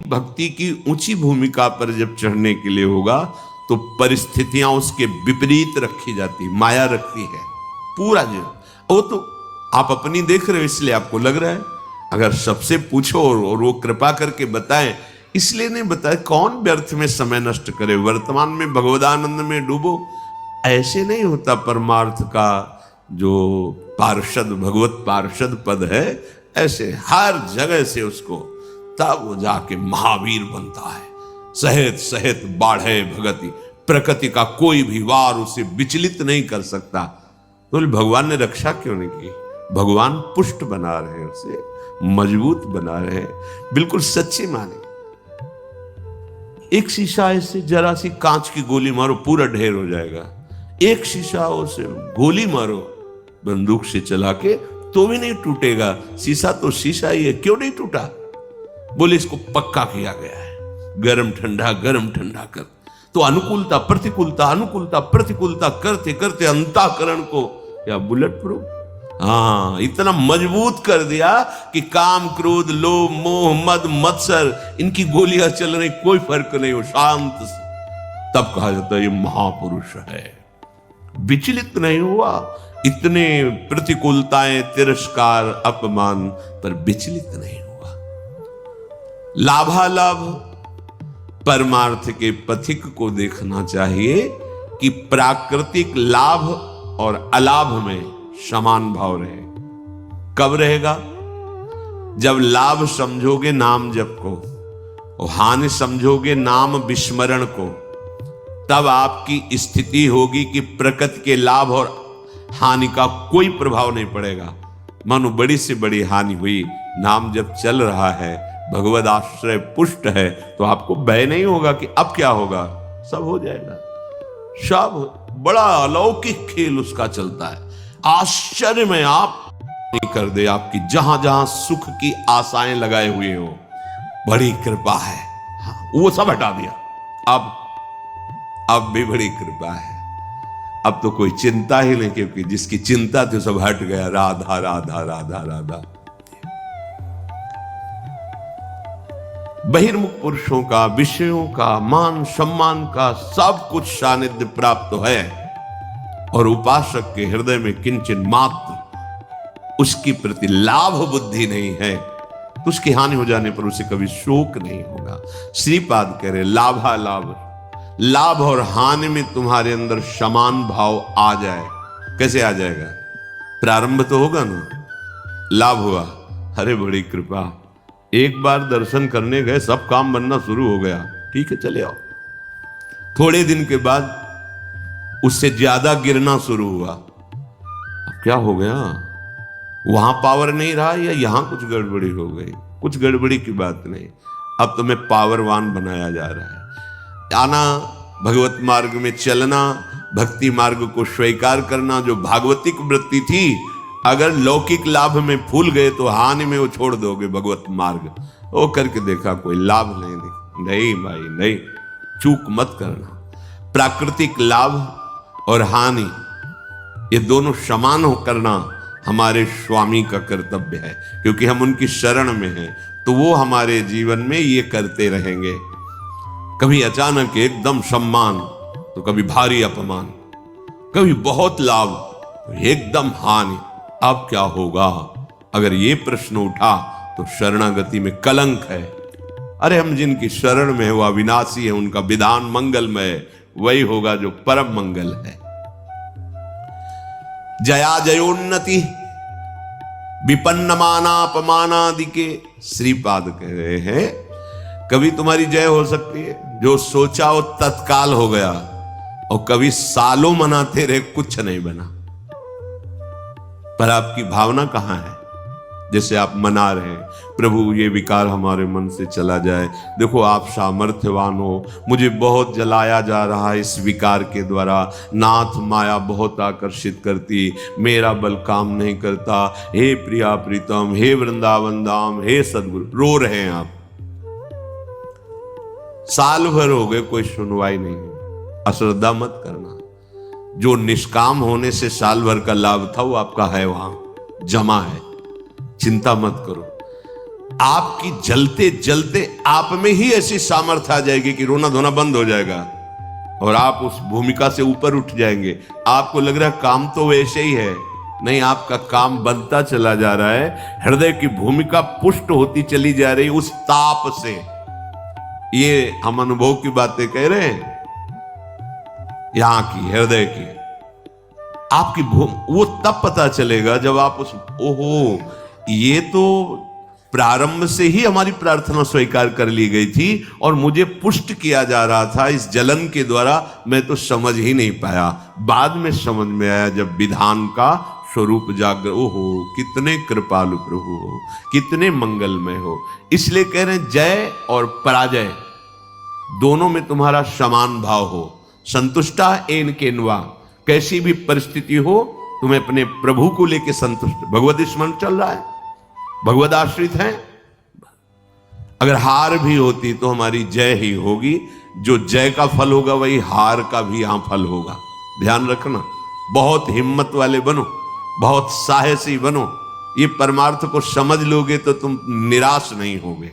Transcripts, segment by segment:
भक्ति की ऊंची भूमिका पर जब चढ़ने के लिए होगा तो परिस्थितियां उसके विपरीत रखी जाती, माया रखती है पूरा जीवन। वो तो आप अपनी देख रहे हो इसलिए आपको लग रहा है, अगर सबसे पूछो और वो कृपा करके बताएं, इसलिए नहीं बताए। कौन व्यर्थ में समय नष्ट करे, वर्तमान में भगवदानंद में डूबो। ऐसे नहीं होता परमार्थ का जो पार्षद, भगवत पार्षद पद है, ऐसे हर जगह से उसको, तब वो जाके महावीर बनता है। सहेत सहेत बाढ़े भगति, प्रकृति का कोई भी वार उसे विचलित नहीं कर सकता। तो भगवान ने रक्षा क्यों नहीं की? भगवान पुष्ट बना रहे हैं, उसे मजबूत बना रहे हैं। बिल्कुल सच्ची माने, एक शीशा ऐसे जरा सी कांच की गोली मारो पूरा ढेर हो जाएगा। एक शीशा उसे गोली मारो बंदूक से चला के तो भी नहीं टूटेगा। शीशा तो शीशा ही है, क्यों नहीं टूटा? बोले इसको पक्का किया गया है, गरम ठंडा कर। तो अनुकूलता प्रतिकूलता, अनुकूलता प्रतिकूलता करते करते अंतःकरण को या बुलेट प्रूफ, हाँ, इतना मजबूत कर दिया कि काम क्रोध लोभ मोह मद मत्सर इनकी गोलियां चल रही, कोई फर्क नहीं हो, शांत से। तब कहा जाता है ये महापुरुष है, विचलित नहीं हुआ। इतने प्रतिकूलताएं, तिरस्कार, अपमान पर विचलित नहीं हुआ। लाभालाभ, परमार्थ के पथिक को देखना चाहिए कि प्राकृतिक लाभ और अलाभ में समान भाव रहे। कब रहेगा? जब लाभ समझोगे नाम जप को और हानि समझोगे नाम विस्मरण को, तब आपकी स्थिति होगी कि प्रकृति के लाभ और हानि का कोई प्रभाव नहीं पड़ेगा। मानो बड़ी से बड़ी हानि हुई, नाम जब चल रहा है, भगवद आश्रय पुष्ट है, तो आपको भय नहीं होगा कि अब क्या होगा, सब हो जाएगा। सब बड़ा अलौकिक खेल उसका चलता है। आश्चर्य में आप नहीं कर दे आपकी, जहां जहां सुख की आशाएं लगाए हुए हो, बड़ी कृपा है। हाँ, वो सब हटा दिया। अब भी बड़ी कृपा है। अब तो कोई चिंता ही नहीं, क्योंकि जिसकी चिंता थी सब हट गया। राधा राधा राधा राधा। बहिर्मुख पुरुषों का, विषयों का, मान सम्मान का सब कुछ सानिध्य प्राप्त है, और उपासक के हृदय में किंचन मात्र उसकी प्रति लाभ बुद्धि नहीं है, तो उसकी हानि हो जाने पर उसे कभी शोक नहीं होगा। श्रीपाद कह रहे लाभालाभ, लाभ और हानि में तुम्हारे अंदर समान भाव आ जाए। कैसे आ जाएगा? प्रारंभ तो होगा ना, लाभ हुआ, अरे बड़ी कृपा, एक बार दर्शन करने गए, सब काम बनना शुरू हो गया, ठीक है चले आओ। थोड़े दिन के बाद उससे ज्यादा गिरना शुरू हुआ। अब क्या हो गया? वहां पावर नहीं रहा या यहां कुछ गड़बड़ी हो गई? कुछ गड़बड़ी की बात नहीं, अब तुम्हें पावरवान बनाया जा रहा है। आना, भगवत मार्ग में चलना, भक्ति मार्ग को स्वीकार करना, जो भागवतिक वृत्ति थी, अगर लौकिक लाभ में फूल गए तो हानि में वो छोड़ दोगे भगवत मार्ग। वो करके देखा, कोई लाभ नहीं भाई नहीं, चूक मत करना। प्राकृतिक लाभ और हानि ये दोनों समान हो करना हमारे स्वामी का कर्तव्य है, क्योंकि हम उनकी शरण में हैं, तो वो हमारे जीवन में ये करते रहेंगे। कभी अचानक एकदम सम्मान तो कभी भारी अपमान, कभी बहुत लाभ तो एकदम हानि। अब क्या होगा? अगर ये प्रश्न उठा तो शरणागति में कलंक है। अरे हम जिनकी शरण में है वो अविनाशी है, उनका विधान मंगलमय, वही होगा जो परम मंगल है। जया जयोन्नति विपन्नमानापमानादि के श्रीपाद कह रहे हैं, कभी तुम्हारी जय हो सकती है, जो सोचा वो तत्काल हो गया, और कभी सालों मनाते रहे कुछ नहीं बना। पर आपकी भावना कहां है? जैसे आप मना रहे हैं, प्रभु ये विकार हमारे मन से चला जाए, देखो आप सामर्थ्यवान हो, मुझे बहुत जलाया जा रहा है इस विकार के द्वारा, नाथ माया बहुत आकर्षित करती, मेरा बल काम नहीं करता, हे प्रिया प्रीतम, हे वृंदावन धाम, हे सदगुरु। रो रहे हैं आप, साल भर हो गए कोई सुनवाई नहीं। अश्रद्धा मत करना, जो निष्काम होने से साल भर का लाभ था वो आपका है, वहां जमा है, चिंता मत करो। आपकी जलते जलते आप में ही ऐसी सामर्थ्य आ जाएगी कि रोना धोना बंद हो जाएगा और आप उस भूमिका से ऊपर उठ जाएंगे। आपको लग रहा है काम तो वैसे ही है, नहीं, आपका काम बनता चला जा रहा है। हृदय की भूमिका पुष्ट होती चली जा रही उस ताप से। ये हम अनुभव की बातें कह रहे हैं, यहां की हृदय की। आपकी वो तब पता चलेगा जब आप उस ओहो, ये तो प्रारंभ से ही हमारी प्रार्थना स्वीकार कर ली गई थी और मुझे पुष्ट किया जा रहा था इस जलन के द्वारा, मैं तो समझ ही नहीं पाया। बाद में समझ में आया जब विधान का स्वरूप जागर, ओहो कितने कृपालु प्रभु हो, कितने मंगलमय हो। इसलिए कह रहे हैं जय और पराजय दोनों में तुम्हारा समान भाव हो। संतुष्टा एन केनवा, कैसी भी परिस्थिति हो तुम्हें अपने प्रभु को लेकर संतुष्ट। भगवत स्मरण चल रहा है, भगवत आश्रित है। अगर हार भी होती तो हमारी जय ही होगी। जो जय का फल होगा वही हार का भी यहां फल होगा। ध्यान रखना, बहुत हिम्मत वाले बनो, बहुत साहसी बनो। ये परमार्थ को समझ लोगे तो तुम निराश नहीं होगे।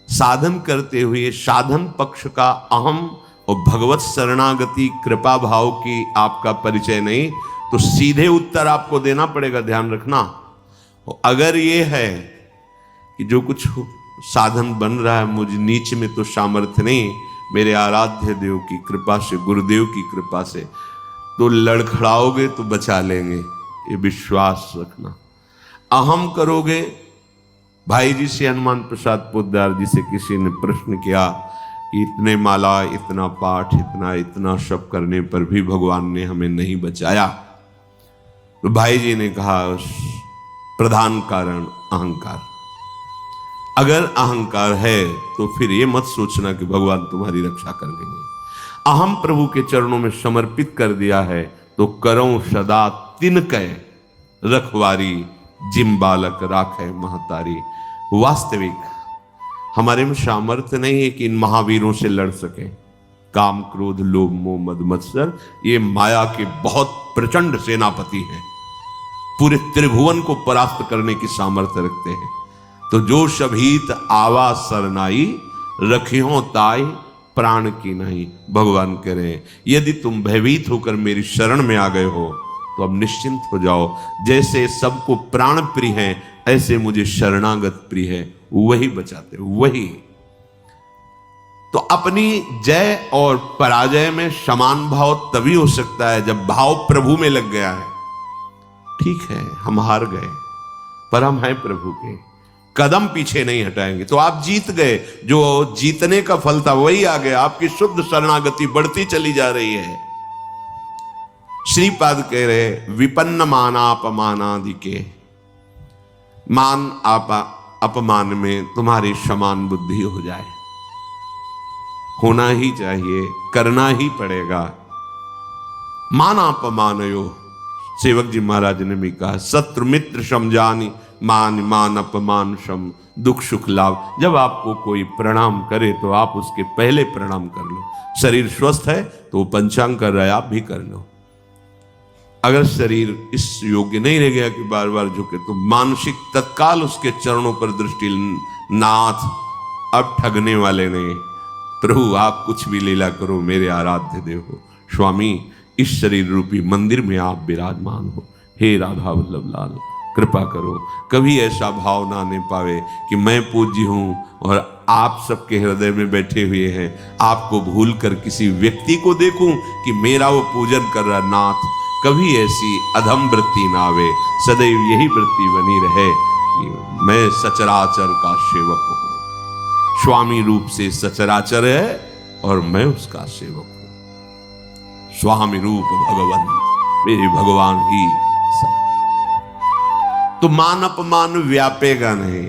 साधन करते हुए साधन पक्ष का अहम और भगवत शरणागति कृपा भाव की आपका परिचय नहीं, तो सीधे उत्तर आपको देना पड़ेगा। ध्यान रखना, अगर ये है कि जो कुछ साधन बन रहा है मुझ नीच में तो सामर्थ्य नहीं, मेरे आराध्य देव की कृपा से, गुरुदेव की कृपा से, तो लड़खड़ाओगे तो बचा लेंगे, ये विश्वास रखना। अहम करोगे, भाई जी से हनुमान प्रसाद पोद्दार जी से किसी ने प्रश्न किया कि इतने माला, इतना पाठ, इतना सब करने पर भी भगवान ने हमें नहीं बचाया। तो भाई जी ने कहा प्रधान कारण अहंकार। अगर अहंकार है तो फिर ये मत सोचना कि भगवान तुम्हारी रक्षा कर लेंगे। अहम प्रभु के चरणों में समर्पित कर दिया है तो करऊं सदा तिनकै रखवारी, जिम बालक राखे महतारी। वास्तविक हमारे में सामर्थ्य नहीं है कि इन महावीरों से लड़ सके। काम, क्रोध, लोभ, मोह, मद, मत्सर, ये माया के बहुत प्रचंड सेनापति हैं, पूरे त्रिभुवन को परास्त करने की सामर्थ्य रखते हैं। तो जो शबीत आवा सरनाई, रखियो ताई प्राण की नहीं। भगवान कह रहे हैं यदि तुम भयभीत होकर मेरी शरण में आ गए हो तो अब निश्चिंत हो जाओ। जैसे सबको प्राण प्रिय है ऐसे मुझे शरणागत प्रिय है, वही बचाते, वही। तो अपनी जय और पराजय में समान भाव तभी हो सकता है जब भाव प्रभु में लग गया है। ठीक है, हम हार गए पर हम हैं प्रभु के, कदम पीछे नहीं हटाएंगे। तो आप जीत गए, जो जीतने का फल था वही आ गया। आपकी शुद्ध शरणागति बढ़ती चली जा रही है। श्रीपाद कह रहे विपन्न मानापमानादि के, मान अपमान में तुम्हारी समान बुद्धि हो जाए, होना ही चाहिए, करना ही पड़ेगा। मानापमानयो, सेवक जी महाराज ने भी कहा शत्रु मित्र समझानी, मान मान अपमान सम, दुख सुख लाभ। जब आपको कोई प्रणाम करे तो आप उसके पहले प्रणाम कर लो। शरीर स्वस्थ है तो पंचांग कर रहा है, आप भी कर लो। अगर शरीर इस योग्य नहीं रह गया कि बार बार झुके, तो मानसिक तत्काल उसके चरणों पर दृष्टि, नाथ अब ठगने वाले नहीं, प्रभु आप कुछ भी लीला करो, मेरे आराध्य देव हो। स्वामी इस शरीर रूपी मंदिर में आप विराजमान हो, हे राधा वल्लभ लाल कृपा करो। कभी ऐसा भाव ना आने पावे कि मैं पूज्य हूं और आप सबके हृदय में बैठे हुए हैं, आपको भूल कर किसी व्यक्ति को देखूं कि मेरा वो पूजन कर रहा। नाथ कभी ऐसी अधम वृत्ति ना आवे, सदैव यही वृत्ति बनी रहे कि मैं सचराचर का सेवक हूं। स्वामी रूप से सचराचर है और मैं उसका सेवक हूं। स्वामी रूप भगवान, मेरे भगवान ही सब। तो मान अपमान व्यापेगा नहीं।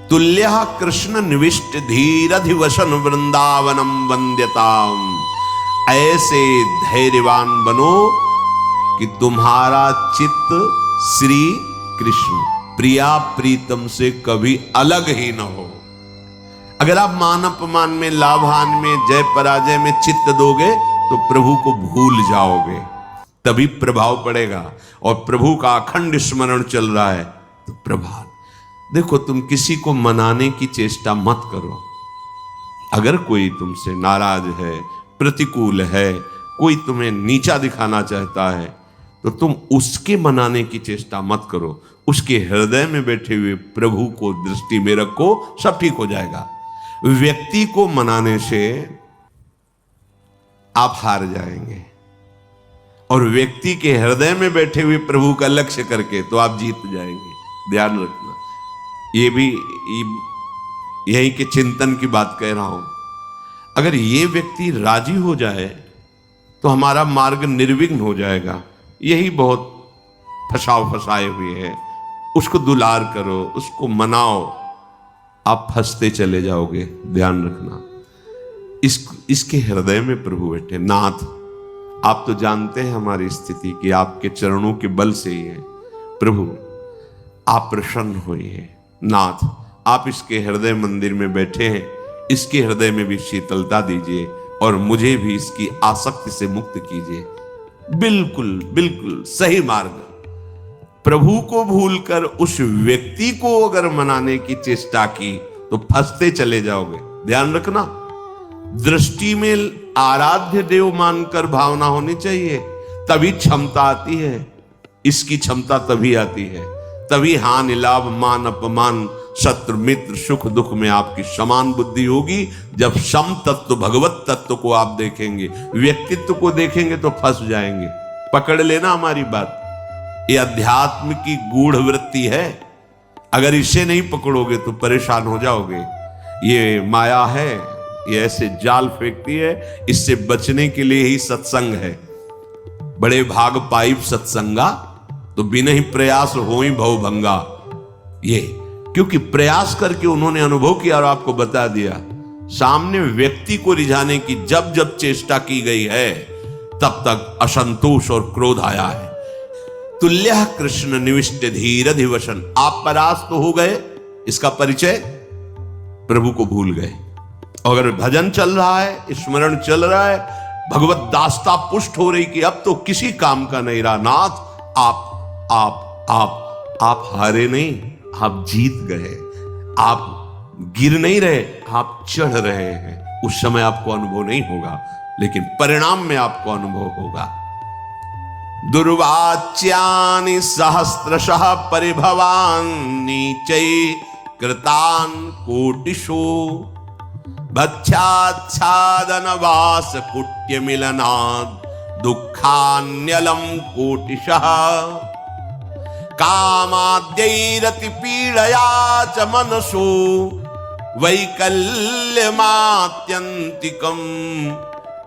तुल्य कृष्ण निविष्ट धीरधिवसन वृंदावनम वंद्यताम। ऐसे धैर्यवान बनो कि तुम्हारा चित्त श्री कृष्ण प्रिया प्रीतम से कभी अलग ही न हो। अगर आप मान अपमान में, लाभान में, जय पराजय में चित्त दोगे तो प्रभु को भूल जाओगे, तभी प्रभाव पड़ेगा। और प्रभु का अखंड स्मरण चल रहा है तो प्रभाव। देखो, तुम किसी को मनाने की चेष्टा मत करो। अगर कोई तुमसे नाराज है, प्रतिकूल है, कोई तुम्हें नीचा दिखाना चाहता है, तो तुम उसके मनाने की चेष्टा मत करो। उसके हृदय में बैठे हुए प्रभु को दृष्टि में रखो, सब ठीक हो जाएगा। व्यक्ति को मनाने से आप हार जाएंगे, और व्यक्ति के हृदय में बैठे हुए प्रभु का लक्ष्य करके तो आप जीत जाएंगे। ध्यान रखना, ये भी यही के चिंतन की बात कह रहा हूं। अगर ये व्यक्ति राजी हो जाए तो हमारा मार्ग निर्विघ्न हो जाएगा। यही बहुत फसाए हुए है। उसको दुलार करो, उसको मनाओ, आप फंसते चले जाओगे। ध्यान रखना, इसके हृदय में प्रभु बैठे। नाथ, आप तो जानते हैं हमारी स्थिति कि आपके चरणों के बल से ही है। प्रभु, आप प्रसन्न होइए। नाथ, आप इसके हृदय मंदिर में बैठे हैं, इसके हृदय में भी शीतलता दीजिए और मुझे भी इसकी आसक्ति से मुक्त कीजिए। बिल्कुल बिल्कुल सही मार्ग। प्रभु को भूलकर उस व्यक्ति को अगर मनाने की चेष्टा की तो फंसते चले जाओगे। ध्यान रखना, दृष्टि में आराध्य देव मानकर भावना होनी चाहिए, तभी क्षमता आती है। इसकी क्षमता तभी आती है, तभी हानि लाभ मान अपमान शत्रु मित्र सुख दुख में आपकी समान बुद्धि होगी। जब सम तत्व भगवत तत्व को आप देखेंगे, व्यक्तित्व को देखेंगे तो फंस जाएंगे। पकड़ लेना हमारी बात, ये अध्यात्म की गूढ़ वृत्ति है। अगर इसे नहीं पकड़ोगे तो परेशान हो जाओगे। ये माया है, ये ऐसे जाल फेंकती है। इससे बचने के लिए ही सत्संग है। बड़े भाग पाइप सत्संगा, तो बिना ही प्रयास हो ही भव भंगा। ये क्योंकि प्रयास करके उन्होंने अनुभव किया और आपको बता दिया। सामने व्यक्ति को रिझाने की जब जब चेष्टा की गई है, तब तक असंतोष और क्रोध आया है। तुल्य कृष्ण निविष्ट धीर अधिवसन, आप परास्त हो गए, इसका परिचय प्रभु को भूल गए। अगर भजन चल रहा है, स्मरण चल रहा है, भगवत दास्ता पुष्ट हो रही कि अब तो किसी काम का नहीं रहा। नाथ, आप हारे नहीं, आप जीत गए। आप गिर नहीं रहे, आप चढ़ रहे हैं। उस समय आपको अनुभव नहीं होगा, लेकिन परिणाम में आपको अनुभव होगा। दुर्वाच्यानि सहस्रशः परिभवानि चै कृतान् कोटिषु भक्षाच्छादन वास कुट्य मिलनात् दुःखान्यलं कोटिशः कामाद्यैरति पीडया च मनसो वैकल्यमात्यन्तिकम्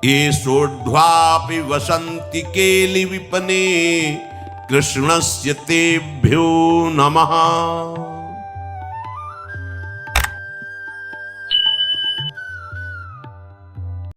ये सोढ्वापि वसन्ति केलि विपने कृष्णस्य तेभ्यो नमः।